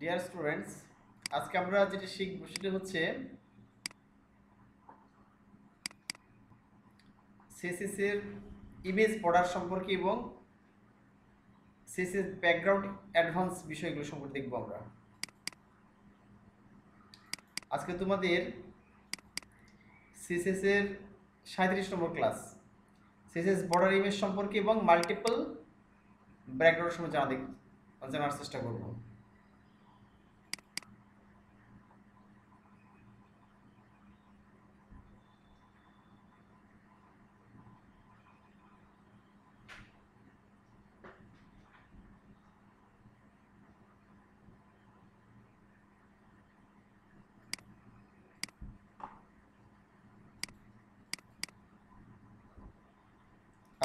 Dear students, আজকে আমরা যেটা শিখবো সেটা হচ্ছে সিএসএস এর ইমেজ বর্ডার সম্পর্কে এবং সিএসএস ব্যাকগ্রাউন্ড অ্যাডভান্স বিষয়গুলো সম্পর্কে দেখবো আমরা। আজকে তোমাদের সিএসএস এর 37 নম্বর ক্লাস সিএসএস বর্ডার ইমেজ সম্পর্কে এবং মাল্টিপল ব্যাকগ্রাউন্ড সম্পর্কে জানার চেষ্টা করবো।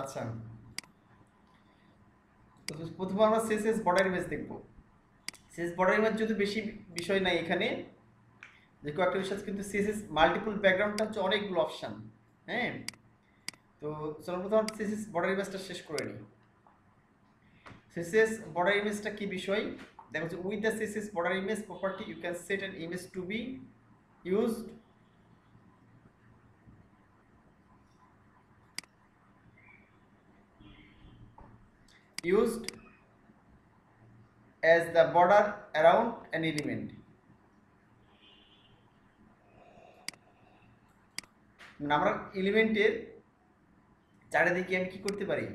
আচ্ছা, তো প্রথমে আমরা সিএসএস বর্ডার ইমেজ দেখবো। সিএসএস বর্ডার ইমেজ যদি বেশি বিষয় নাই, এখানে যে কয়েকটা বিষয় কিন্তু সিএসএস মাল্টিপল ব্যাকগ্রাউন্ডটা হচ্ছে অনেকগুলো অপশান। হ্যাঁ, তো চলো প্রথম সিএসএস বর্ডার ইমেজটা শেষ করে নিই। সিএসএস বর্ডার ইমেজটা কি বিষয় দেখো, যে with the CSS border image property you can set an image to be used as the border around an element। মানে আমরা এলিমেন্টের চারিদিকে আমি কি করতে পারি,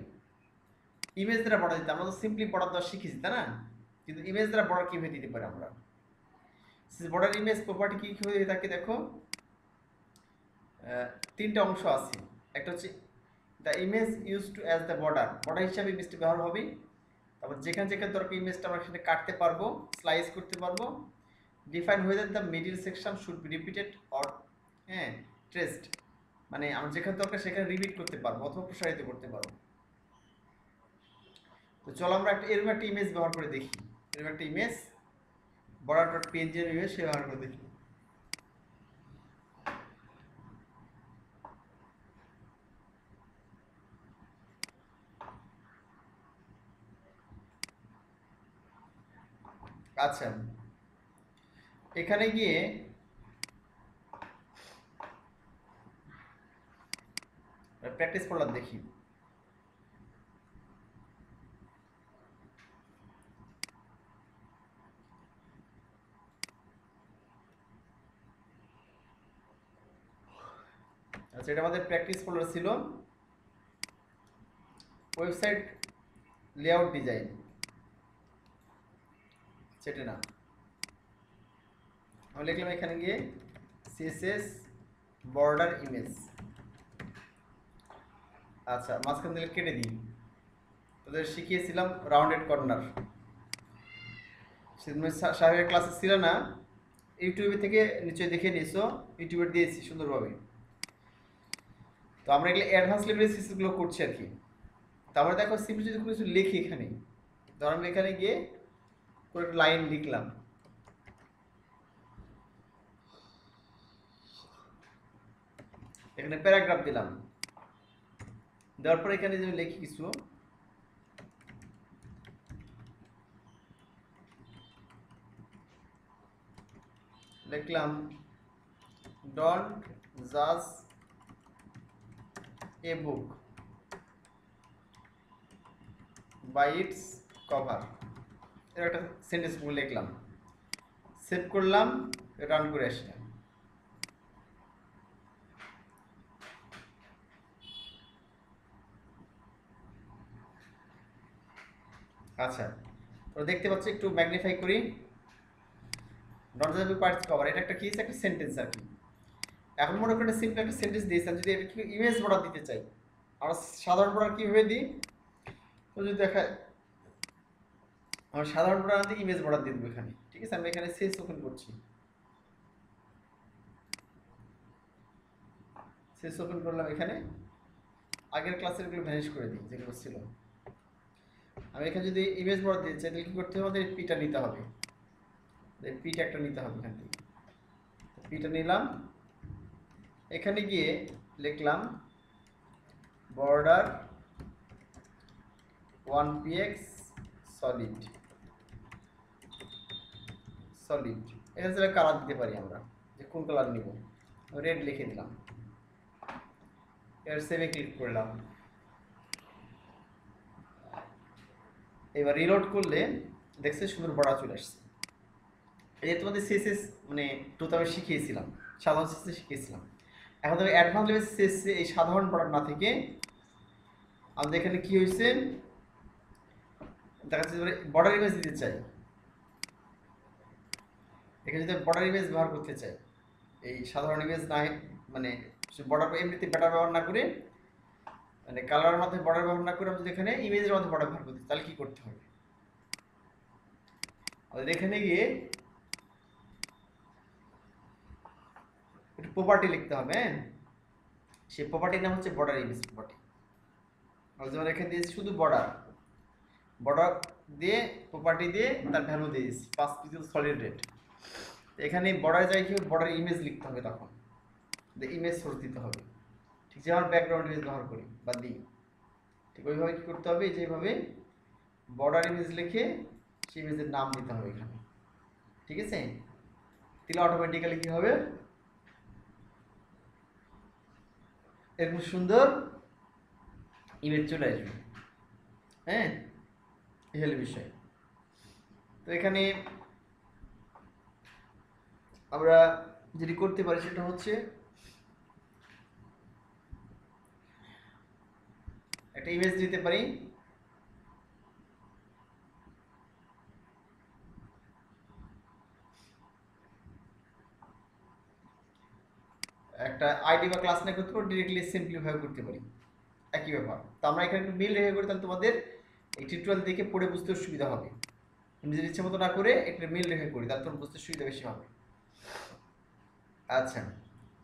ইমেজ দ্বারা বর্ডার দিতে। আমরা তো সিম্পলি বর্ডার দেওয়া শিখেছি, তাই না? কিন্তু ইমেজ দ্বারা বর্ডার কিভাবে দিতে পারি আমরা, বর্ডার ইমেজ প্রপার্টি কি কি হয়ে থাকে দেখো, তিনটা অংশ আছে। একটা হচ্ছে the image use to as the border, border হিসাবে ইমেজটি ব্যবহার হবে। তারপর যেখানে যেখানে দরকার ইমেজটা আমরা সেখানে কাটতে পারবো, স্লাইস করতে পারবো। Define whether the middle section should be repeated or traced, মানে আমরা যেখানে দরকার সেখানে রিপিট করতে পারবো অথবা প্রসারিত করতে পারবো। তো চলো আমরা এরকম একটা ইমেজ ব্যবহার করে দেখি। এরকম একটা ইমেজ বর্ডার ডট পিএনজি এর ইমেজ ব্যবহার করে দেখি। আচ্ছা, এখানে গিয়ে প্র্যাকটিস করলাম দেখি। আচ্ছা, এটা আমাদের প্র্যাকটিস ফোল্ডার ছিল, ওয়েবসাইট লেআউট ডিজাইন, সেটা না। আমি লিখলাম এখানে গিয়ে সিএসএস বর্ডার ইমেজ। আচ্ছা, মাঝখান থেকে কেটে দিই। তোদের শিখিয়েছিলাম রাউন্ডেড কর্নার, সেদিন সাহেবের ক্লাসে ছিল না, ইউটিউবে থেকে নিচে দেখে নিয়েছো, ইউটিউবে দিয়েছি সুন্দরভাবে। তো আমরা এগুলো অ্যাডভান্স লেভেলের সিসিগুলো করছি আর কি। তারপরে দেখো সিম্পলি যদি কোনো কিছু লিখি, এখানে ধর আমি এখানে গিয়ে কোনো একটা লাইন লিখলাম, এখানে প্যারাগ্রাফ দিলাম, দেওয়ার পরে এখানে যদি লিখি কিছু, লিখলাম ডন্ট জাজ এ বুক বাই ইটস কভার, এর একটা সেন্টেন্স লিখলাম, সেভ করলাম, রান করে আসলাম। আচ্ছা, তো দেখতে পাচ্ছি, একটু ম্যাগনিফাই করি। ডন্ট জাজ এ বুক বাই ইটস কভার, এটা একটা কি, একটা সেন্টেন্স আর কি। এখন মনে করেন সিম্পল একটা সেন্টেন্স দিয়েছি, যদি এটা ইমেজ বর্ডার দিতে চাই, আমরা সাধারণ বর্ডার কীভাবে দিই, তো যদি দেখা আমরা সাধারণ বর্ডার দিয়ে ইমেজ বর্ডার দিয়ে দেবো এখানে। ঠিক আছে, আমি এখানে সেস ওপেন করছি, সেস ওপেন করলাম। এখানে আগের ক্লাসের গুলো ভ্যানিশ করে দিই যেগুলো ছিল। আমি এখানে যদি ইমেজ বর্ডার দিতে চাই তাহলে কী করতে হবে, আমাদের পিটা নিতে হবে, পিটা একটা নিতে হবে। এখান থেকে পিটা নিলাম, এখানে গিয়ে লিখলাম বর্ডার 1px সলিড, সলিড। এখানে তাহলে কালার দিতে পারি আমরা, যে কোন কালার নিব, রেড লিখে দিলাম, এর সেভে ক্লিক করলাম। এবার রিলোড করলে দেখছে সুন্দর বর্ডার চলে আসছে। এই যে তোমাদের সিএসএস মানে টুতে আমি শিখিয়েছিলাম, সাধারণ সিএসএস শিখিয়েছিলাম। এখন তবে অ্যাডভান্স লেভেল সিএসএস এই সাধারণ বর্ডার না থেকে আমাদের এখানে কি হয়েছে, দেখা যাচ্ছে বর্ডার ইমেজ দিতে চাই। এখানে যদি বর্ডার ইমেজ ব্যবহার করতে চাই, এই সাধারণ ইমেজ না, মানে বর্ডার এমনিতে ব্যাটার ব্যবহার না করে, মানে কালারের মাধ্যমে বর্ডার ব্যবহার না করে আমি যদি এখানে ইমেজের মধ্যে বর্ডার ব্যবহার করতে, তাহলে কি করতে হবে, আমাদের এখানে গিয়ে একটু প্রপার্টি লিখতে হবে। হ্যাঁ, সেই প্রপার্টির নাম হচ্ছে বর্ডার ইমেজ প্রপার্টি। যেমন এখানে দিয়েছি শুধু বর্ডার, বর্ডার দিয়ে প্রপার্টি দিয়ে তার ভ্যালু দিয়েছি 5 পিক্সেল সলিড রেড। এখানে বর্ডার জায়গায় কি বর্ডার ইমেজ লিখতে হবে, তখন ইমেজ সোর্স দিতে হবে, ঠিক যেমন ব্যাকগ্রাউন্ড ইমেজ ব্যবহার করি বা দিই, ঠিক ওইভাবে কি করতে হবে, যেভাবে বর্ডার ইমেজ লিখে সেই ইমেজের নাম দিতে হবে এখানে, ঠিক আছে। তাহলে অটোমেটিক্যালি কি হবে, এরকম সুন্দর ইমেজ চলে আসবে। হ্যাঁ, এই হলো বিষয়। তো এখানে আমরা যেটি করতে পারি সেটা হচ্ছে একটা ইমেজ দিতে পারি, একটা আইডি বা ক্লাস না করতে পারি, ডিরেক্টলি সিম্পলিফাই করতে পারি, একই ব্যাপার। তো আমরা এখানে একটু মিল রেখে করি, তাহলে তোমাদের এই টিউটোরিয়াল দেখে পড়ে বুঝতে সুবিধা হবে। নিজের ইচ্ছে মতো না করে একটা মিল রেখে করি, তাহলে তোমার বুঝতে সুবিধা বেশি হবে। আচ্ছা,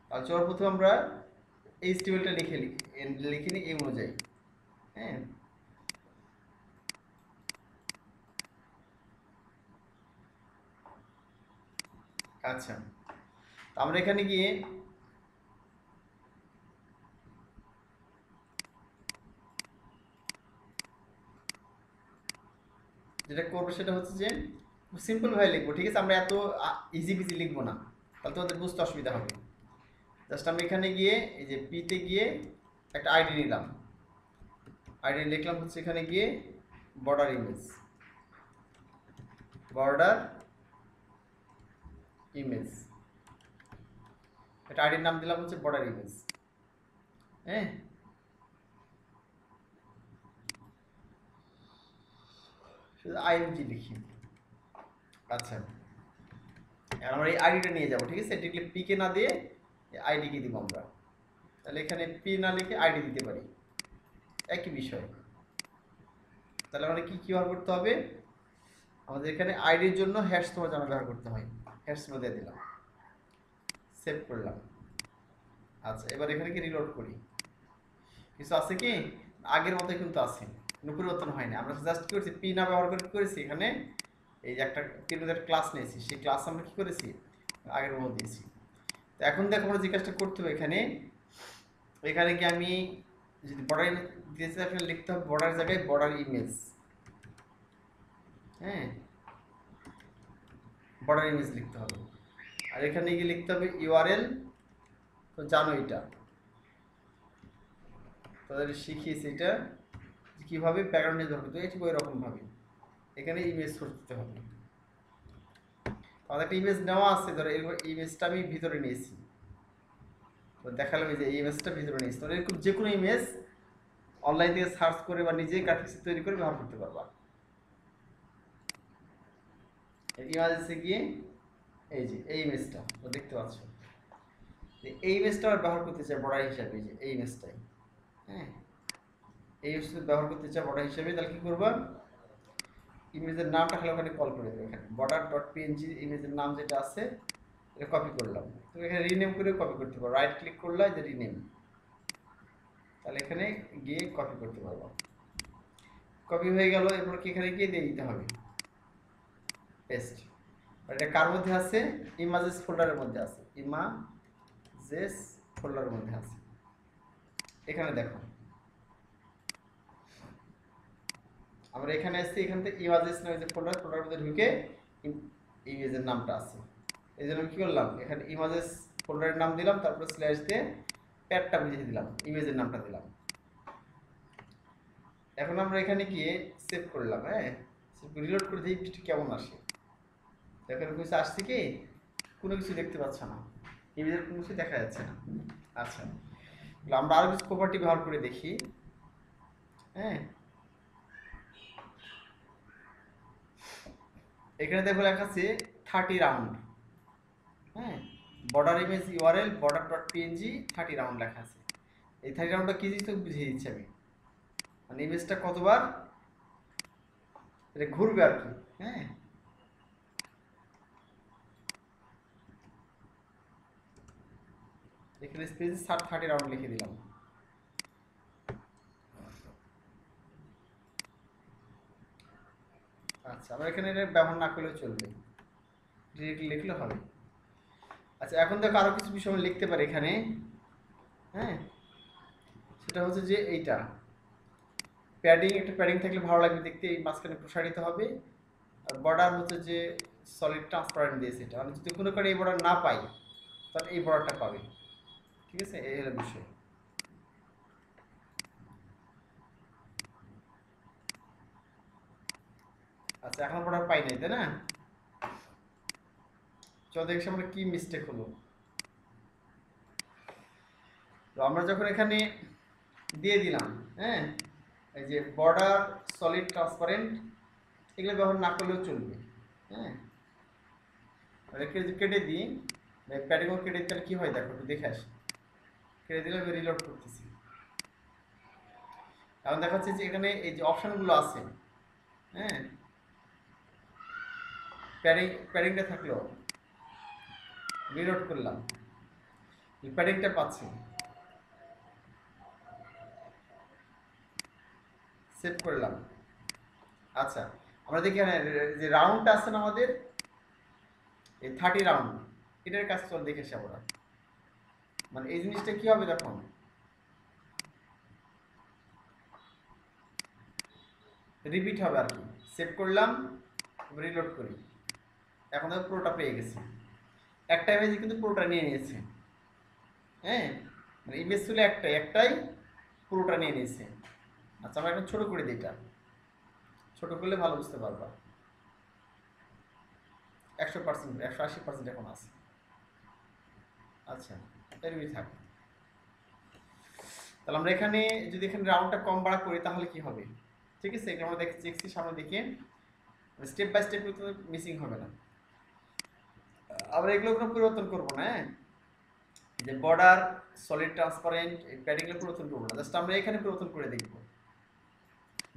তাহলে চলো প্রথমে আমরা এই স্টেবলটা লিখে নিই এই অনুযায়ী। হ্যাঁ, আচ্ছা, আমরা এখানে গিয়ে যেটা করবো সেটা হচ্ছে যে সিম্পল ভাবে লিখবো, ঠিক আছে। আমরা এত ইজি বিজি লিখবো না, তাহলে তোমাদের বুঝতে অসুবিধা হবে। জাস্ট আমি এখানে গিয়ে এই যে পিতে গিয়ে একটা আইডি নিলাম, আইডি লিখলাম হচ্ছে এখানে গিয়ে বর্ডার ইমেজ, বর্ডার ইমেজ, একটা আইডির নাম দিলাম হচ্ছে বর্ডার ইমেজ। হ্যাঁ, শুধু আইএনজি লিখি। আচ্ছা, আর আমরা এই আইডিটা নিয়ে যাবো, ঠিক আছে। এটি পিকে না দিয়ে আইডিকে দিব আমরা, তাহলে এখানে পি না লিখে আইডি দিতে পারি, একই বিষয়। তাহলে আমাদের কি ব্যবহার করতে হবে, আমাদের এখানে আইডির জন্য হ্যাশ তোমার জানা ব্যবহার করতে হয়, হ্যাশ দিয়ে দিলাম, সেভ করলাম। আচ্ছা, এবার এখানে কি রিলোড করি, কিছু আছে কি, আগের মতোই কিন্তু আছে, কোনো পরিবর্তন হয়নি। আমরা জাস্ট কি করছি, পি না ব্যবহার করে করেছি, এখানে এই যে একটা পিরিয়ডের ক্লাস নিয়েছি, সেই ক্লাস আমরা কি করেছি, আগের মতো দিয়েছি। তো এখন দেখো আমরা যে কাজটা করতে হবে, এখানে এখানে কি আমি যদি বর্ডার দিয়েছি, এখানে লিখতে হবে বর্ডার জায়গায় বর্ডার ইমেজ। হ্যাঁ, বর্ডার ইমেজ লিখতে হবে। আর এখানে গিয়ে লিখতে হবে ইউআরএল, তো জানো এটা তাদের শিখিয়েছি, এটা কীভাবে ব্যাকগ্রাউন্ড নিয়ে ধরবে, তো এটি ওই রকমভাবে এখানে ইমেজ করতে হবে। আমাদের একটা ইমেজ নেওয়া আছে, ধরো এই ইমেজটা আমি ভিতরে নিয়েছি, তো দেখালাম এই যে এই ইমেজটা ভিতরে নিয়েছি। তাহলে এরকম যে কোনো ইমেজ অনলাইন থেকে সার্চ করে বা নিজেই গ্রাফিক্স তৈরি করে ব্যবহার করতে পারবা। ইমেজে গিয়ে এই যে এই ইমেজটা দেখতে পাচ্ছ, এই ইমেজটা ব্যবহার করতে চাই বর্ডার হিসাবে, যে এই ইমেজটাই। হ্যাঁ, এই ইমেজটা ব্যবহার করতে চাই বর্ডার হিসাবে, তাহলে কি করবা, ইমেজের নামটা খালি ওখানে কল করে দেবে, এখানে বর্ডার ডট পিএনজি ইমেজের নাম যেটা আছে এটা কপি করলাম। তুমি এখানে রিনেম করে কপি করতে পারো, রাইট ক্লিক করলে যে রিনেম, তাহলে এখানে গিয়ে কপি করতে পারবো। কপি হয়ে গেল, এরপর কি এখানে গিয়ে দিয়ে দিতে হবে পেস্ট। আর এটা কার মধ্যে আছে, ইমেজেস ফোল্ডারের মধ্যে আছে, ইমেজেস ফোল্ডারের মধ্যে আছে। এখানে দেখো আমরা এখানে আসছি, এখান থেকে ইমেজেস নামে যে ফোল্ডারের মধ্যে ঢুকে ইমেজের নামটা আছে। এই জন্য কি করলাম, এখানে ইমেজেস ফোল্ডারের নাম দিলাম, তারপর স্ল্যাশ দিয়ে প্যাডটা বুঝিয়ে দিলাম, ইমেজের নামটা দিলাম। এখন আমরা এখানে গিয়ে সেভ করলাম, হ্যাঁ রিলোড করে দেখি বৃষ্টি কেমন আসে। এখানে কিছু আসছে কি, কোনো কিছু দেখতে পাচ্ছ না, ইমেজের কোনো কিছু দেখা যাচ্ছে না। আচ্ছা, আমরা আরো কিছু প্রপার্টি ব্যবহার করে দেখি। হ্যাঁ, এখানে দেখো লেখা আছে 30 রাউন্ড। হ্যাঁ, border image URL border dot PNG 30 round লেখা আছে। এই 30 রাউন্ডটা কি জিনিস বুঝিয়ে দিচ্ছি আমি, মানে ইমেজটা কতবার এটা ঘুরবে আর কি। হ্যাঁ, এখানে স্পেস 30 রাউন্ড লিখে দিলাম। আচ্ছা, আমরা এখানে এটা ব্যবহার না করলেও চলবে, ডিরেক্টলি লিখলে হবে। আচ্ছা, এখন দেখো আরো কিছু বিষয় আমরা লিখতে পারি এখানে। হ্যাঁ, সেটা হচ্ছে যে এইটা প্যাডিং, একটা প্যাডিং থাকলে ভালো লাগবে দেখতে, এই মাঝখানে প্রসারিত হবে। আর বর্ডার হচ্ছে যে সলিড ট্রান্সপারেন্ট দিয়েছে, এটা মানে যদি কোনো কারণে এই বর্ডার না পাই তাহলে এই বর্ডারটা পাবে। ঠিক আছে, এই হলো বিষয়। আচ্ছা, এখন বর্ডার পাই নাই, তাই না? চল দেখছি আমরা কি মিস্টেক হলো। তো আমরা যখন এখানে দিয়ে দিলাম, হ্যাঁ এই যে বর্ডার সলিড ট্রান্সপারেন্ট, এগুলো ব্যবহার না করলেও চলবে। হ্যাঁ, কেটে দিই, প্যাডিংও কেটে দিলে কি হয় দেখো, একটু দেখে আসি। কেটে দিলে আমি রিলোড করতেছি, এখন দেখাচ্ছে যে এখানে এই যে অপশনগুলো আছে। হ্যাঁ, প্যাডিংটা থাকলো, রিলোড করলাম, প্যাডিংটা পাচ্ছি, সেভ করলাম। আচ্ছা, আমরা দেখি এখানে যে রাউন্ডটা আছে না আমাদের, এই 30 রাউন্ড, এটার কাছে চল দেখে এসে আমরা, মানে এই জিনিসটা কি হবে তখন, রিপিট হবে আর কি। সেভ করলাম, রিলোড করি, এখন আমি পুরোটা পেয়ে গেছি। একটা ইমেজ কিন্তু পুরোটা নিয়ে নিয়েছে। হ্যাঁ, মানে ইমেজ ছিল একটাই পুরোটা নিয়ে নিয়েছে। আচ্ছা, আমরা এখন ছোট করে দিই, এটা ছোট করলে ভালো বুঝতে পারবা। 100%, 180% এখন আছে। আচ্ছা, এরই থাক। তাহলে আমরা এখানে যদি এখানে রাউন্ডটা কম বাড়া করি তাহলে কি হবে? ঠিক আছে, এখানে আমরা দেখছি সামনে দিকে স্টেপ বাই স্টেপ মিসিং হবে না। আমরা এগুলো কোনো পরিবর্তন করবো না। হ্যাঁ, যে বর্ডার সলিড ট্রান্সপারেন্ট এই প্যাডিংগুলো পরিবর্তন করবো না, জাস্ট আমরা এখানে পরিবর্তন করে দেখব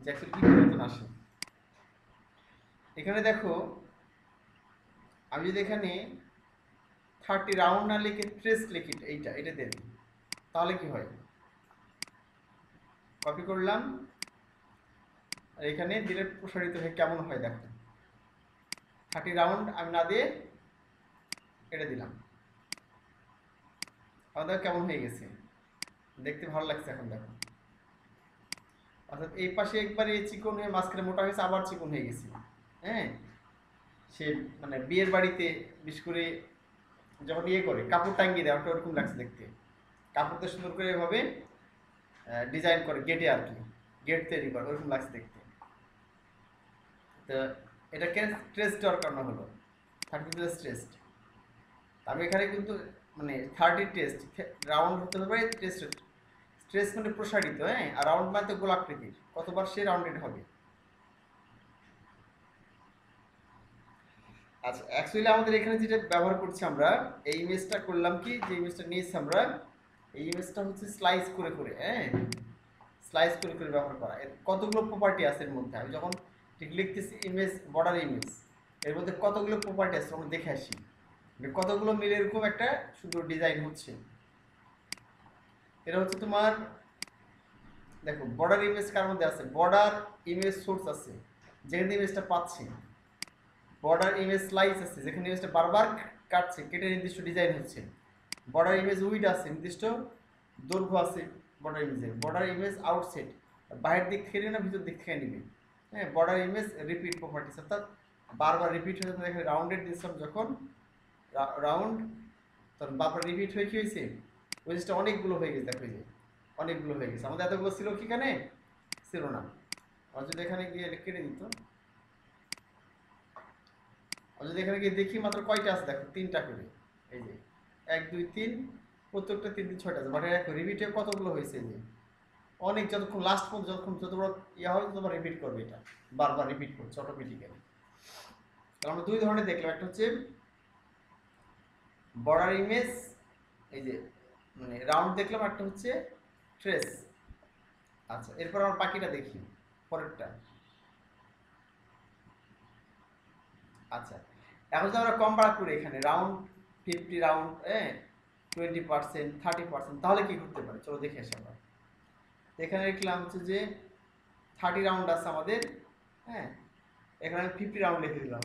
যে অ্যাকচুয়ালি কি পরিবর্তন আসে। এখানে দেখো, আমি যদি এখানে 30 রাউন্ড না লিখে ট্রেস লিখি, এটা দিয়ে দিই, তাহলে কি হয়, কপি করলাম আর এখানে দিলে প্রসারিত হয়ে কেমন হয় দেখো। 30 রাউন্ড আমি না দিয়ে এটা দিলাম, আমাদের কেমন হয়ে গেছে, দেখতে ভালো লাগছে। এখন দেখো, অর্থাৎ এই পাশে একবারে চিকন হয়ে মাঝখানে মোটা হয়েছে, আবার চিকন হয়ে গেছে। হ্যাঁ, সে মানে বিয়ের বাড়িতে বিশেষ করে যখন ইয়ে করে কাপড় টাঙ্গিয়ে দেয়, ওটা ওরকম লাগছে দেখতে। কাপড়টা সুন্দর করে এভাবে ডিজাইন করে গেটে আর কি, গেট তৈরি করে, ওরকম লাগছে দেখতে। তো এটাকে ট্রেস দেওয়ার কারণে হলো 30 প্লাস টেস্ট। আমি এখানে কিন্তু মানে 30 টেস্ট রাউন্ড হতে হবে, টেস্ট স্ট্রেস মানে প্রসারিত। হ্যাঁ, আর রাউন্ড মানে তো গোলাকৃতির, কতবার সে রাউন্ডেড হবে। আচ্ছা, অ্যাকচুয়ালি আমাদের এখানে যেটা ব্যবহার করছি আমরা, এই ইমেজটা করলাম কি, যে ইমেজটা নিয়েছি আমরা, এই ইমেজটা হচ্ছে স্লাইস করে করে, হ্যাঁ স্লাইস করে করে ব্যবহার করা। এর কতগুলো প্রপার্টি আছে এর মধ্যে, আমি যখন ঠিক লিখতেছি ইমেজ বর্ডার ইমেজ, এর মধ্যে কতগুলো প্রপার্টি আছে আমরা দেখে আসি, কতগুলো মিলে এরকম একটা সুন্দর ডিজাইন হচ্ছে। এটা হচ্ছে তোমার দেখো, বর্ডার ইমেজ কার মধ্যে আছে, বর্ডার ইমেজ সোর্স আছে যেখানে ইমেজটা পাচ্ছি, বর্ডার ইমেজ স্লাইস আছে যেখানে ইমেজটা বারবার কাটছে, কেটে নির্দিষ্ট ডিজাইন হচ্ছে, বর্ডার ইমেজ উইড আছে নির্দিষ্ট দৈর্ঘ্য আছে বর্ডার ইমেজের, বর্ডার ইমেজ আউটসেট বাইরের দিক থেকে না ভিতর দিক থেকে নিবে। হ্যাঁ, বর্ডার ইমেজ রিপিট প্রপার্টিস, অর্থাৎ বারবার রিপিট হয়ে যাচ্ছে, এখানে রাউন্ডেড দিয়েছিলাম যখন রাউন্ড, তখন বারবার রিপিট হয়ে কি হয়েছে, ওই জিনিসটা অনেকগুলো হয়ে গেছে। দেখো এই যে অনেকগুলো হয়ে গেছে, আমাদের এতগুলো ছিল কি এখানে, ছিল না। আর যদি এখানে গিয়ে কেটে দিত, আর যদি এখানে গিয়ে দেখি মাত্র কয়টা আছে, দেখো 3টা করে, এই যে 1 2 3, প্রত্যেকটা 3 3 6টা আছে, বাট দেখো রিপিট হয়ে কতগুলো হয়েছে, এই যে অনেক, যতক্ষণ লাস্ট পর্যন্ত যতক্ষণ যত বড় ইয়া হবে ততবার রিপিট করবে, এটা বারবার রিপিট করছে অটোমেটিক্যালি। তাহলে আমরা দুই ধরনের দেখলাম, একটা হচ্ছে বর্ডার ইমেজ, এই যে মানে রাউন্ড দেখলাম, একটা হচ্ছে ট্রেস। আচ্ছা, এরপর আমরা বাকিটা দেখি, পরেরটা। আচ্ছা, এখন যদি আমরা কম্পার করি এখানে রাউন্ড 50 রাউন্ড, 20%, 30%, তাহলে কি করতে পারে, চলো দেখে আসি আমরা। এখানে লিখলাম হচ্ছে যে 30 রাউন্ড আছে আমাদের, হ্যাঁ, এখানে আমি 50 রাউন্ড লিখে দিলাম,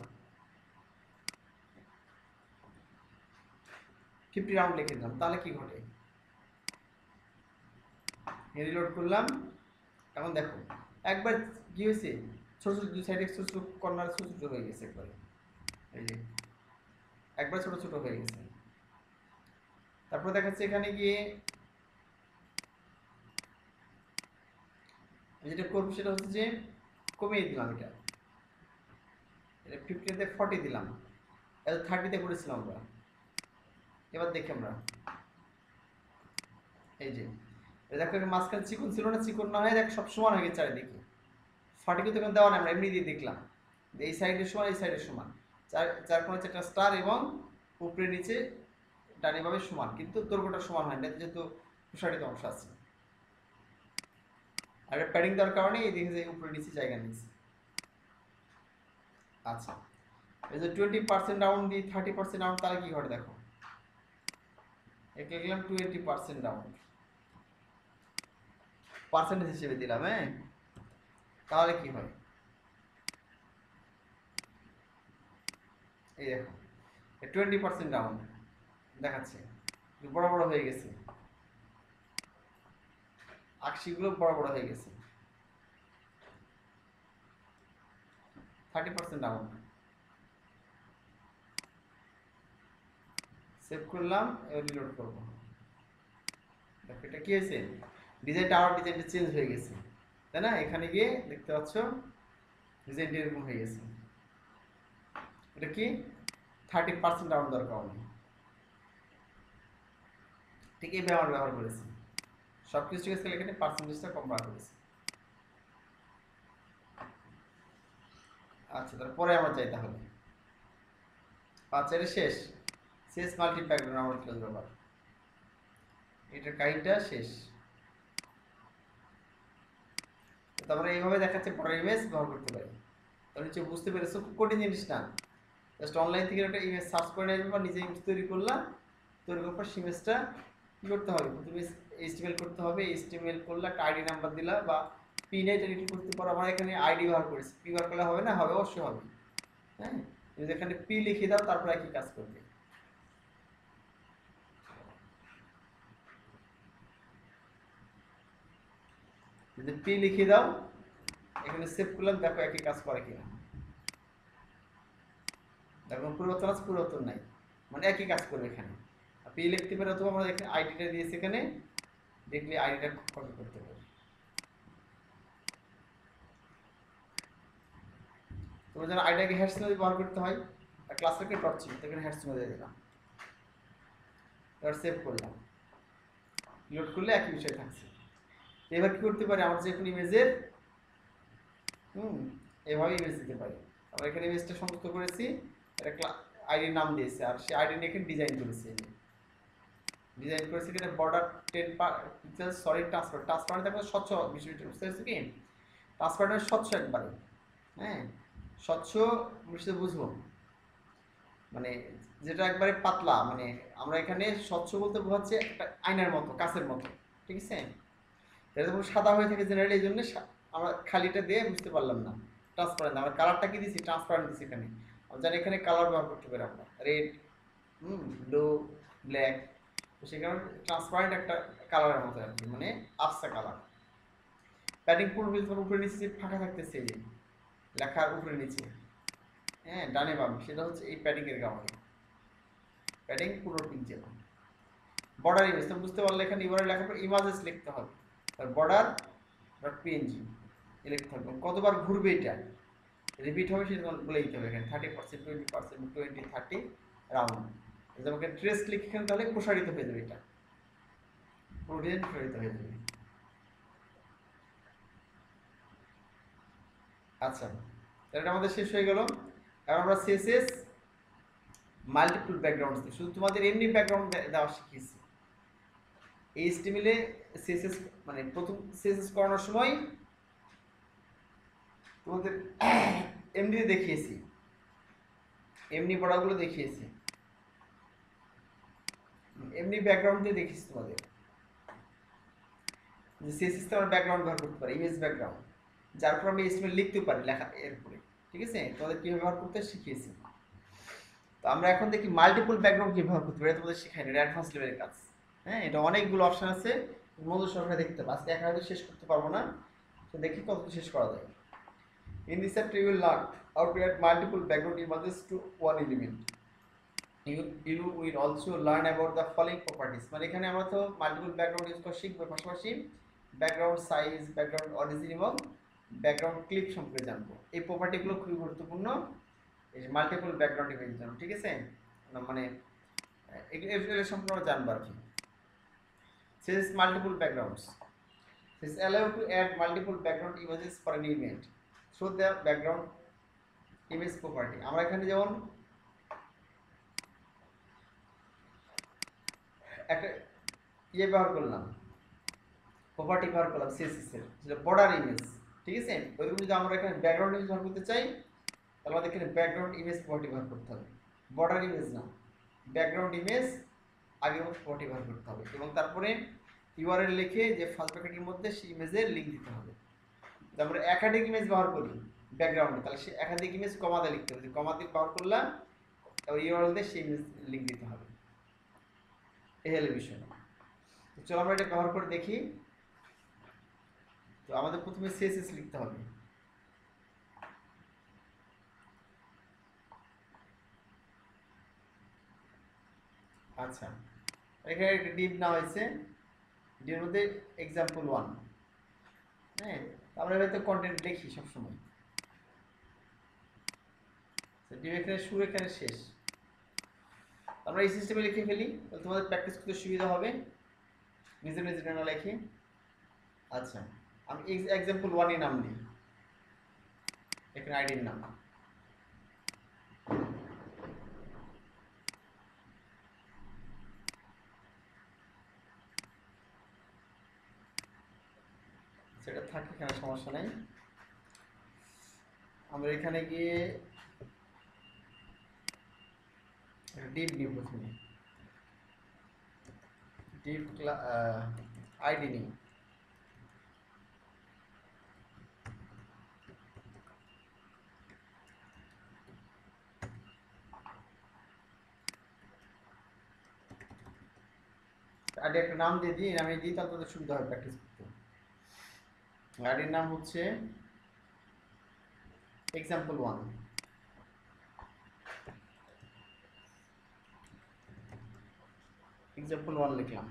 50 রাউন্ড লিখে দিলাম, তাহলে কি ঘটে, রিলোড করলাম। এখন দেখো একবার কি হয়েছে, ছোট ছোট দুই সাইডে ছোট ছোট কর্নার ছোট ছোট হয়ে গেছে একবার, এই যে একবার ছোট ছোট হয়ে গেছে। তারপর দেখাচ্ছে এখানে গিয়ে যেটা করবো সেটা হচ্ছে যে কমিয়ে দিলাম, এটা 50তে 40 দিলাম, এটা 30তে করেছিলাম আমরা। এবার দেখি আমরা, এই যে দেখো মাঝখানে চিকন ছিল না, চিকন না হয়ে দেখ সব সমান হয়ে গেছে চারিদিকে। 40 কিন্তু এখন দেওয়া না, আমরা এমনি দিয়ে দেখলাম এই সাইডের সমান, এই সাইডের সমান, চার কোণে 4টা স্টার এবং উপরে নিচে ডানে বামে সমান, কিন্তু দৈর্ঘ্যটা সমান হয় না যেহেতু প্রসারিত অংশ আছে। আর প্যাডিং দেওয়ার কারণে এই দিকে যে উপরে নিচে জায়গা নিচ্ছে। আচ্ছা, এই যে 20% ডাউন দিই, 30% ডাউন, তাহলে কি ঘটে দেখো, একে লিখলাম 20% ডাউন, পার্সেন্টেজ হিসেবে দিলাম, হ্যাঁ, তাহলে কি হয়, এই দেখো 20% ডাউন দেখাচ্ছে, বড় বড় হয়ে গেছে, আকশিগুলো বড় বড় হয়ে গেছে। 30% ডাউন, সেভ করলাম, এবার রিলোড করবো। দেখো এটা কি হয়েছে, ডিজাইনটা আবার ডিজাইনটা চেঞ্জ হয়ে গেছে, তাই না, এখানে গিয়ে দেখতে পাচ্ছ ডিজাইনটা এরকম হয়ে গেছে। এটা কি 30% ডাউন দেওয়ার কারণে, ঠিক এই ব্যবহার করেছি, সব কিছু ঠিক আছে, এখানে পার্সেন্টেজটা কম বার করেছি। আচ্ছা, তারপরে আমরা যাই তাহলে, আচ্ছা এটা শেষ, শেষ মাল্টিপ্যাক আমরা ক্লাস ব্যাপার, এটার কাহিনীটা শেষ। তারপরে এইভাবে দেখাচ্ছে বড় ইমেজ ব্যবহার করতে পারি। তাহলে নিশ্চয় বুঝতে পেরেছো, খুব কঠিন জিনিস না, জাস্ট অনলাইন থেকে একটা ইমেজ সার্চ করে নেবে বা নিজে ইমেজ তৈরি করলাম, তৈরি করার পর ইমেজটা কী করতে হবে, প্রথমে এইচটিএমএল করতে হবে, এইচটিএমএল করলে একটা আইডি নাম্বার দিলা বা পিন এডিট করতে পারো। আমরা এখানে আইডি ব্যবহার করেছি, পি ব্যবহার করলে হবে না, হবে অবশ্যই হবে, হ্যাঁ, যদি এখানে পি লিখে দাও তারপর একই কাজ করবে। যদি পি লিখে দাও, এখানে সেভ করলাম, দেখো একই কাজ করে কিনা, দেখো পরিবর্তন আছে, পরিবর্তন নাই, মানে একই কাজ করবে এখানে। পি লিখতে পারে, অথবা আমরা এখানে আইডিটা দিয়েছি, এখানে দেখলে আইডিটা কপি করতে পারে। তোমার যেন আইডিটাকে হ্যাশট্যাগ ব্যবহার করতে হয়, আর ক্লাসটাকে ডট ছিল, এখানে হ্যাশট্যাগ দিয়ে দিলাম, এবার সেভ করলাম, লোড করলে একই বিষয় থাকছে। এবার কি করতে পারি, আমার যে কোনো ইমেজের এভাবে ইমেজ দিতে পারি। আমরা এখানে ইমেজটা সংযুক্ত করেছি, একটা আইডির নাম দিয়েছি, আর সেই আইডি নিয়ে এখানে ডিজাইন করেছি, ডিজাইন করেছি এখানে বর্ডার 10 পিক্সেল সলিড ট্রান্সপারেন্ট দেখো, স্বচ্ছ বিষয়টা বুঝতে পারছি কি, ট্রান্সপারেন্ট স্বচ্ছ একবারে, হ্যাঁ, স্বচ্ছ বুঝতে বুঝবো, মানে যেটা একবারে পাতলা, মানে আমরা এখানে স্বচ্ছ বলতে বোঝাচ্ছে একটা আয়নার মতো, কাঁচের মতো, ঠিক আছে। এটা যখন সাদা হয়ে থাকে জেনারেলি, এই জন্য আমরা খালিটা দিয়ে বুঝতে পারলাম না, ট্রান্সপারেন্ট। আমরা কালারটা কি দিছি, ট্রান্সপারেন্ট দিছি এখানে, আমরা জানি এখানে কালার ব্যবহার করতে পারি আমরা, রেড, ব্লু, ব্ল্যাক, তো সেই কারণে ট্রান্সপারেন্ট একটা কালারের মতো আর কি, মানে আবসা কালার। প্যাডিং পূর্ণ তোমার উপরে নিচে যে ফাঁকা থাকতেছে, এই লেখার উপরে নিচে, হ্যাঁ, ডানে বামে, সেটা হচ্ছে এই প্যাডিং এর কারণে। প্যাডিং পুরো পিকচার। বর্ডার ইমেজ তো বুঝতে পারলে এখানে ইউআরএল লেখার পর ইমেজেস লিখতে হবে। আর বর্ডার ডট পিএনজি লিখতে হবে। কতবার ঘুরবে এটা, রিপিট হবে সেটা বলে দিতে হবে এখানে 30%, 20%, 20, 30 রাউন্ড। যেমন ট্রেস ক্লিক এখানে তাহলে প্রসারিত হয়ে যাবে, এটা পুরো ডিজাইন প্রসারিত হয়ে যাবে। আচ্ছা, এটা আমাদের শেষ হয়ে গেল। এখন আমরা সিএসএস মাল্টিপল ব্যাকগ্রাউন্ড, শুধু তোমাদের এমনি ব্যাকগ্রাউন্ড দেওয়া শিখিয়েছি। এইচটিএমএল এ সিএসএস মানে প্রথম সিএসএস করানোর সময় তোমাদের এমনি দেখিয়েছি, এমনি পড়াগুলো দেখিয়েছি, এমনি ব্যাকগ্রাউন্ড দিয়ে দেখিয়েছি তোমাদের যে সিএসএস তে আমরা ব্যাকগ্রাউন্ড ব্যবহার করতে পারি, ইমেজ ব্যাকগ্রাউন্ড, যার উপর আমি এইচটিএমএল লিখতে পারি লেখা এর উপরে। ঠিক আছে, তোমাদের কীভাবে ব্যবহার করতে শিখিয়েছি। তো আমরা এখন দেখি মাল্টিপল ব্যাকগ্রাউন্ড কী ব্যবহার করতে পারি, এটা তোমাদের শেখাই না, এটা অ্যাডভান্স লেভেলের কাজ। হ্যাঁ, এটা অনেকগুলো অপশন আছে, মনোযোগ সহকারে দেখতে হবে। আজকে একা হয়তো শেষ করতে পারবো না, তো দেখি কতটুকু শেষ করা যায়। In this chapter, you will learn how to add multiple background images to one element. You will also learn about the following properties. মানে এখানে আমরা তো মাল্টিপল ব্যাকগ্রাউন্ড ইউজ করে শিখবো, পাশাপাশি ব্যাকগ্রাউন্ড সাইজ, ব্যাকগ্রাউন্ড অরিজিন এবং ব্যাকগ্রাউন্ড ক্লিপ সম্পর্কে জানবো। এই প্রপার্টিগুলো খুবই গুরুত্বপূর্ণ এই মাল্টিপল ব্যাকগ্রাউন্ড ইমেজের জন্য। ঠিক আছে, মানে এগুলো সম্পর্কে জানবো আর কি। Says multiple backgrounds. This allow to add multiple background images for an image. So the background image property. আমরা এখানে যেমন একটা ব্যবহার করলাম, প্রপার্টি ব্যবহার করলাম সিএসএস এর, যেটা বর্ডার ইমেজ। ঠিক আছে, ওইরকম যদি আমরা এখানে ব্যাকগ্রাউন্ড ইমেজ ব্যবহার করতে চাই, তাহলে আমাদের এখানে ব্যাকগ্রাউন্ড ইমেজ প্রপার্টি ব্যবহার করতে হবে। বর্ডার ইমেজ না, ব্যাকগ্রাউন্ড ইমেজ আগের মতো প্রপার্টি ব্যবহার করতে হবে, এবং তারপরে ইউআরএল লিখে যে ফার্স্ট ব্র্যাকেটের মধ্যে সেই ইমেজের লিঙ্ক দিতে হবে। যদি আমরা একাধিক ইমেজ ব্যবহার করি ব্যাকগ্রাউন্ডে, তাহলে সে একাধিক ইমেজ কমাতে লিখতে হবে, কমা দিয়ে ব্যবহার করলাম, তারপর ইউআরএল দিয়ে সেই ইমেজ লিঙ্ক দিতে হবে। এই হলো বিষয়। তো চলো আমরা এটা ব্যবহার করে দেখি। তো আমাদের প্রথমে সিএসএস লিখতে হবে। আচ্ছা, এখানে একটা ডিপ না হয়েছে, ডিপের মধ্যে এক্সাম্পল 1। হ্যাঁ, আমরা হয়তো কন্টেন্ট লিখি সবসময়, ডিপ এখানে শুরু, এখানে শেষ। আমরা এই সিস্টেমে লিখে ফেলি, তাহলে তোমাদের প্র্যাকটিস করতে সুবিধা হবে, নিজে নিজে না লিখে। আচ্ছা, আমি এক্সাম্পল 1 এর নাম দিই, এখানে আইডির নাম। সেটা থাকে, এখানে সমস্যা নেই। আমরা এখানে গিয়ে ডিপ নিই, প্রথমে ডিপ আইডি নিই। আইডি একটা নাম দিয়ে দিই, নামে দিই, তাহলে তোদের সুবিধা হবে প্র্যাকটিস করতে। আইডির নাম হচ্ছে এক্সাম্পল 1। এক্সাম্পল 1 লিখলাম,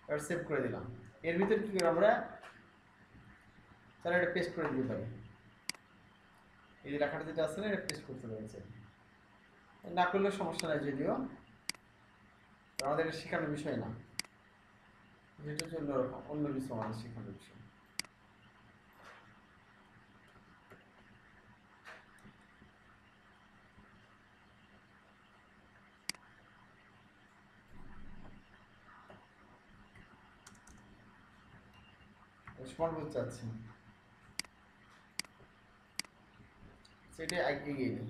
আর সেভ করে দিলাম। এর ভিতরে কি করে আমরা তাহলে এটা পেস্ট করে দিতে পারি, এই যে লেখাটা যেটা আছে না, এটা পেস্ট করতে পারছে, না করলে সমস্যা নাই, যদিও আমাদের এটা শেখানোর বিষয় না, যেটা জন্য অন্য কিছু আমাদের শেখানোর বিষয়। স্মার্ট বোর্ড চাচ্ছি, সেটা এগিয়ে নিই।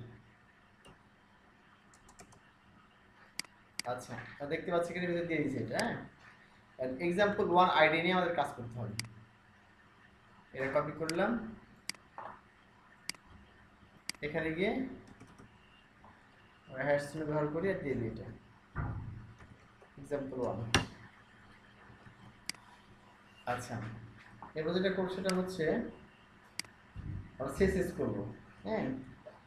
আচ্ছা, দেখতে পাচ্ছি এখানে ভিতরে দিয়ে দিয়েছি এটা। হ্যাঁ, এক্সাম্পল 1 আইডি নিয়ে আমাদের কাজ করতে হবে। এটা কপি করলাম, এখানে গিয়ে হ্যাশ চিহ্ন ব্যবহার করি আর দিয়ে দিই এটা এক্সাম্পল 1। আচ্ছা, এরপর যেটা করবো সেটা হচ্ছে আমরা সিএসএস করবো। হ্যাঁ,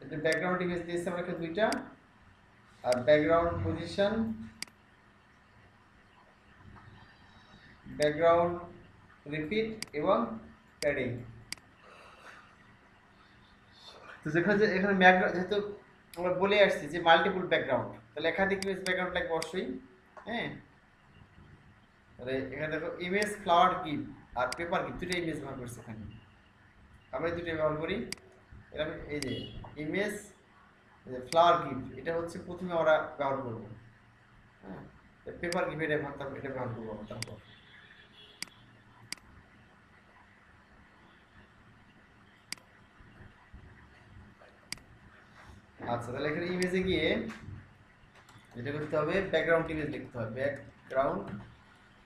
এটা ব্যাকগ্রাউন্ড ইমেজ দিয়েছি আমরা এখানে দুইটা, আর ব্যাকগ্রাউন্ড পজিশন, ব্যাকগ্রাউন্ড রিপিট এবং প্যাডিং। তো এখানে ব্যাকগ্রাউন্ড যেহেতু আমরা বলে আসছি যে মাল্টিপল ব্যাকগ্রাউন্ড, তাহলে একাধিক ইমেজ ব্যাকগ্রাউন্ড লাগবে অবশ্যই। হ্যাঁ, তাহলে এখানে দেখো ইমেজ ফ্লাওয়ার গিফট আর পেপার গিফট দুটো ইমেজ ব্যবহার করছি এখানে, আমরা এই দুটো ব্যবহার করি। এরকম এই যে ইমেজ ফ্লাওয়ার গিফট এটা হচ্ছে প্রথমে আমরা ব্যবহার করবো। হ্যাঁ, পেপার গিফট এটা ব্যবহার করবো আমরা তারপর। আচ্ছা, তাহলে এখানে ইমেজে গিয়ে যেটা করতে হবে ব্যাকগ্রাউন্ড ইমেজ লিখতে হবে। ব্যাকগ্রাউন্ড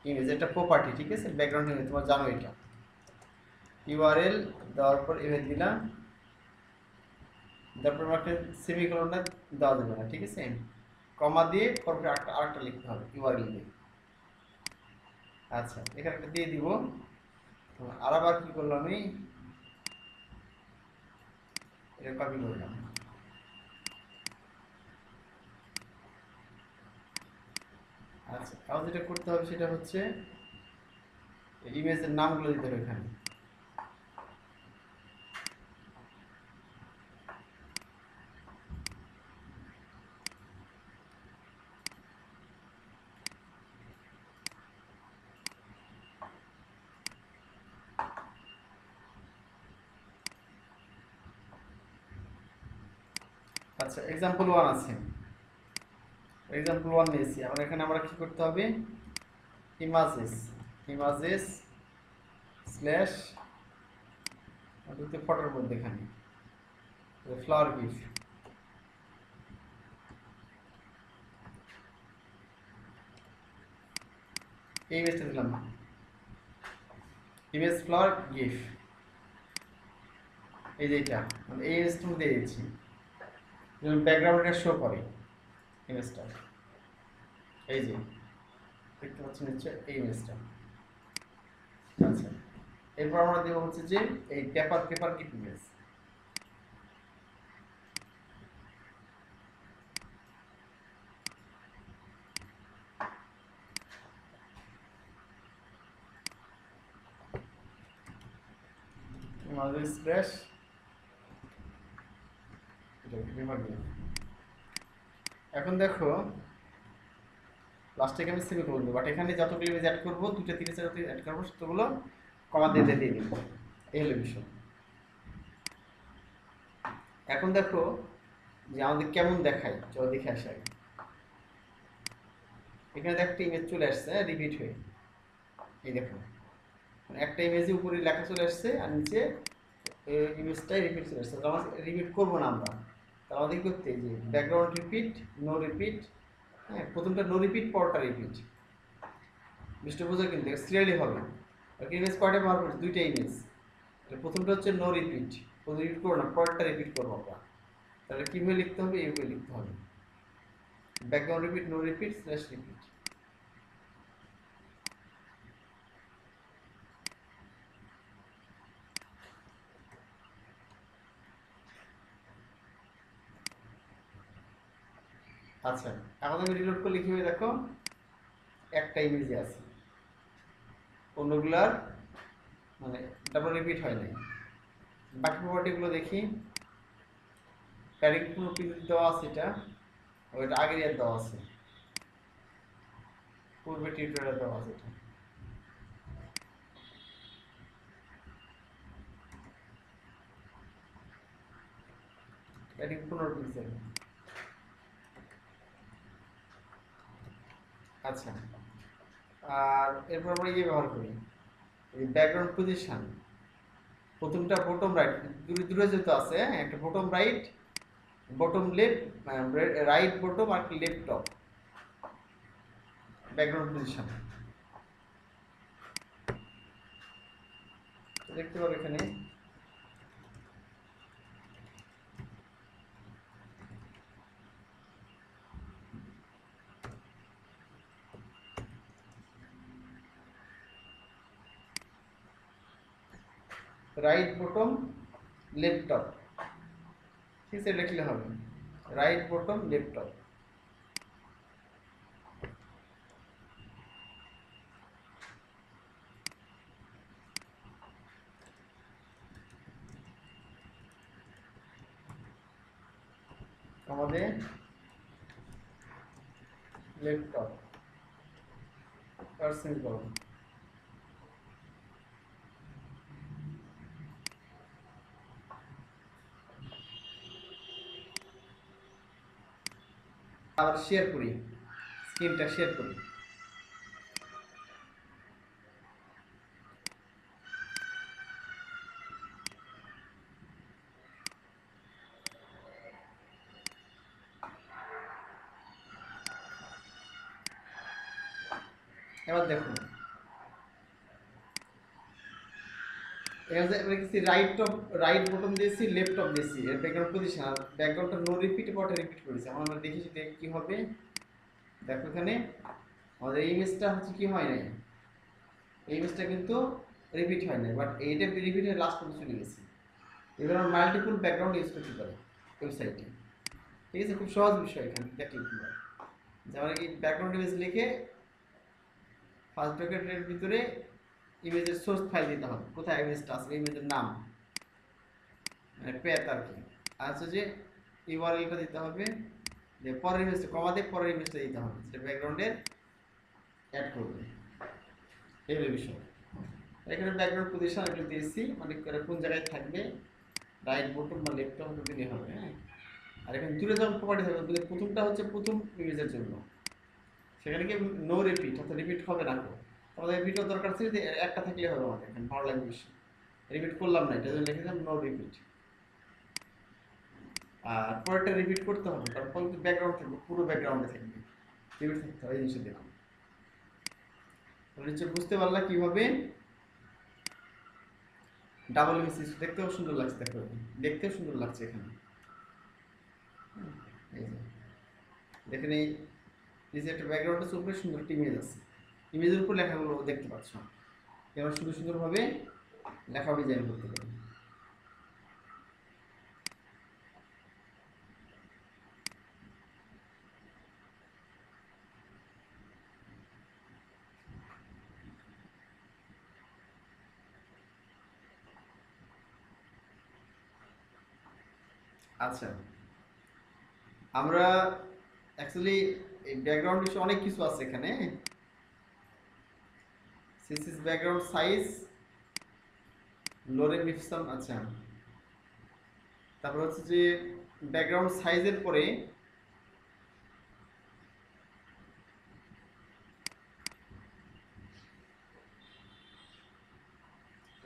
ইমেজ একটা প্রপার্টি, ঠিক আছে? ব্যাকগ্রাউন্ড ইমেজ তোমরা জানো এটা। ইউআরএল দেওয়ার পর ইমেজ দিলাম, তারপর আমাকে সেমিকোলনটা দেওয়া যাবে না, ঠিক আছে? কমা দিয়ে পরে আরেকটা লিখতে হবে ইউআরএল দিয়ে। আচ্ছা, এখানে একটা দিয়ে দিব। আর আবার কি করলাম আমি, এটা কপি করলাম। আচ্ছা, তাও যেটা করতে হবে সেটা হচ্ছে ইমেজের নামগুলো দিতে হবে এখানে। আচ্ছা, এক্সাম্পল 1 আছে, এক্সাম্পল 1 নিয়েছি। আমরা এখানে আমরা কি করতে হবে, ইমাজেস স্ল্যাশ ফটোর মধ্যে এখানে ফ্লাওয়ার গিফট, এই ইমেজটা দিলাম, ইমেজ ফ্লাওয়ার গিফট, এই যে এটা মানে এই ইমেজটা দিয়ে দিচ্ছি, যেমন ব্যাকগ্রাউন্ডটা শো করে ইমেজটা। এই যে দেখতে পাচ্ছেন হচ্ছে এই ইমেজটা। আচ্ছা, এরপর আমরা দেবো হচ্ছে যে এই পেপার গিফট ইমেজ। আমাদের স্ল্যাশ এখন দেখো লাস্টে আমি সেমিকোলন দেবো, বাট এখানে যতগুলো ইমেজ অ্যাড করবো, দুটো তিনটে চারটে অ্যাড করবো, সেগুলো কমা দিয়ে দিয়ে দিব। এই হলো বিষয়। এখন দেখো যে আমাদের কেমন দেখায়, চলো দেখে আসে আগে। এখানে একটা ইমেজ চলে আসছে রিপিট হয়ে, এই দেখো একটা ইমেজে উপরে লেখা চলে আসছে আর নিচে ইমেজটাই রিপিট চলে আসছে। তো আমাদের রিপিট করবো না আমরা, তাহলে আমাদের কি করতে, যে ব্যাকগ্রাউন্ড রিপিট, নো রিপিট। হ্যাঁ, প্রথমটা নো রিপিট, পরটা রিপিট। মিস্টার বোঝা কিন্তু সিরিয়ালি হবে। আর ইমেজ কয়টা ব্যবহার করছি, দুইটা ইমেজ। প্রথমটা হচ্ছে নো রিপিট, প্রথম রিপিট করবো না, পরটা রিপিট করবো আমরা। তাহলে কীভাবে লিখতে হবে, এইভাবে লিখতে হবে, background repeat, no repeat slash repeat. আচ্ছা, এখন আমি রিলোড করলে কি হবে দেখো, একটা ইমেজে আছে, অন্যগুলার মানে ডাবল রিপিট হয় নাই। বাকি প্রপার্টিগুলো দেখি, প্যাডিং কোনো প্রিভিউ দেওয়া আছে, এটা ওইটা আগের ইয়ার দেওয়া আছে, পূর্বে টিউটোরিয়ালে দেওয়া আছে এটা। Padding 15 pixel. আচ্ছা, আর এরপর আমরা ইয়ে ব্যবহার করি, এই ব্যাকগ্রাউন্ড পজিশন। প্রথমটা বটম রাইট, দূরে যেহেতু আছে, একটা bottom right, bottom left, right bottom আর লেফট টপ, ব্যাকগ্রাউন্ড পজিশন দেখতে পাবো এখানে। রাইট বটম লেফট টপ, ঠিক আছে, লিখলে হবে রাইট বটম লেফট টপ। আমাদের লেফট টপ পার্সেন্ট করো। আবার শেয়ার করি, স্ক্রিনটা শেয়ার করি। এবার দেখুন রাইট টপ, রাইট বটন দিয়েছি, লেফট টপ দিয়েছি, এর ব্যাকগ্রাউন্ড পজিশন আর ব্যাকগ্রাউন্ডটা নো রিপিট পটে রিপিট করেছি। আমরা দেখি সেটা কি হবে। দেখো এখানে আমাদের এই ইমেজটা হচ্ছে কি হয় নাই, এই ইমেজটা কিন্তু রিপিট হয় নাই, বাট এইটা রিপিট হয়ে লাস্ট পর্যন্ত চলে গেছে। এবার আমরা মাল্টিপল ব্যাকগ্রাউন্ড ইউজ করতে পারি ওয়েবসাইটে। ঠিক আছে, খুব সহজ বিষয় এখানে দেখলে কি হয়। যেমন এই ব্যাকগ্রাউন্ড ইমেজ লিখে ফার্স্ট ব্র্যাকেটের ভিতরে ইমেজের সোর্স ফাইল দিতে হবে, কোথায় ইমেজটা আছে, ইমেজের নাম মানে প্যাথ আর কি, আর হচ্ছে যে ইউআরএলটা দিতে হবে, যে পরের ইমেজটা কমা দিয়ে পরের ইমেজটা দিতে হবে, সেটা ব্যাকগ্রাউন্ডের অ্যাড করবে। এই হলো বিষয়। এখানে ব্যাকগ্রাউন্ড পজিশন এগুলো দিয়েছি, মানে কোন জায়গায় থাকবে, রাইট বটম বা লেফট টপ দিলে হবে। হ্যাঁ, আর এখানে দূরে যখন প্রপার্টি থাকবে, প্রথমটা হচ্ছে প্রথম ইমেজের জন্য, সেখানে কি নো রিপিট, অর্থাৎ রিপিট হবে না। আমাদের রিপিটও দরকার ছিল যে একটা থাকলে হবে, আমাদের এখানে ভালো লাগবে বেশি, রিপিট করলাম না, এটা জন্য লিখেছিলাম নো রিপিট। আর পরেরটা রিপিট করতে হবে, কারণ পরে ব্যাকগ্রাউন্ড থাকবে, পুরো ব্যাকগ্রাউন্ডে থাকবে, রিপিট থাকতে হবে। এই জিনিসটা দেখুন, নিশ্চয় বুঝতে পারলা কিভাবে ডাবল ইমেজ দেখতেও সুন্দর লাগছে। দেখো দেখতেও সুন্দর লাগছে এখানে। এই যে দেখেন এই যে একটা ব্যাকগ্রাউন্ডের উপরে সুন্দর একটা ইমেজ আছে, ইমেজের উপর লেখাগুলো দেখতে পাচ্ছ। এবার সুন্দর সুন্দরভাবে লেখা ডিজাইন করতে পারি। আচ্ছা, আমরা অ্যাকচুয়ালি এই ব্যাকগ্রাউন্ড বিষয়ে অনেক কিছু আছে এখানে। CSS background size, lorem ipsum. আচ্ছা, তারপর হচ্ছে যে ব্যাকগ্রাউন্ড সাইজের পরে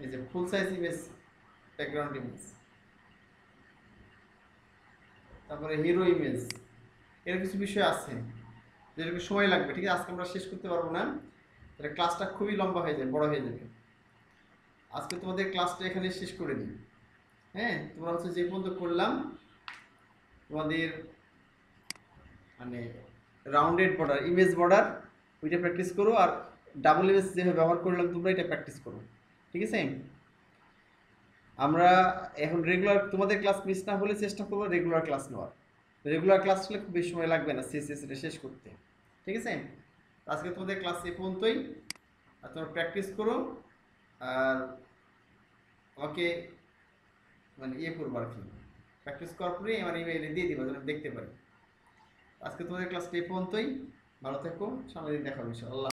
এই যে full size image, background image, তারপরে হিরো ইমেজ, এর কিছু বিষয় আছে যেটাকে সময় লাগবে। ঠিক আছে, আজকে আমরা শেষ করতে পারবো না, তাহলে ক্লাসটা খুবই লম্বা হয়ে যাবে, বড় হয়ে যাবে। আজকে তোমাদের ক্লাসটা এখানে শেষ করে দিই। হ্যাঁ, তোমরা হচ্ছে যে পর্যন্ত করলাম তোমাদের মানে রাউন্ডেড বর্ডার, ইমেজ বর্ডার, ওইটা প্র্যাকটিস করো, আর ডাবল ইমেজ যেভাবে ব্যবহার করলাম তোমরা এটা প্র্যাকটিস করো। ঠিক আছে, আমরা এখন রেগুলার তোমাদের ক্লাস মিস না হলে চেষ্টা করবো রেগুলার ক্লাস নেওয়ার। রেগুলার ক্লাস হলে খুব বেশি সময় লাগবে না সিএসএসটা শেষ করতে। ঠিক আছে, আজকে তোমাদের ক্লাস এই পর্যন্তই, আর তোমরা প্র্যাকটিস করো, আর আমাকে মানে ইয়ে করবো আর কি, প্র্যাকটিস করার পরে আমার ইমেইলে দিয়ে দিবা যেন দেখতে পারি। আজকে তোমাদের ক্লাস এই পর্যন্তই, ভালো থেকো, সামনে দিন দেখা হবে ইনশাআল্লাহ।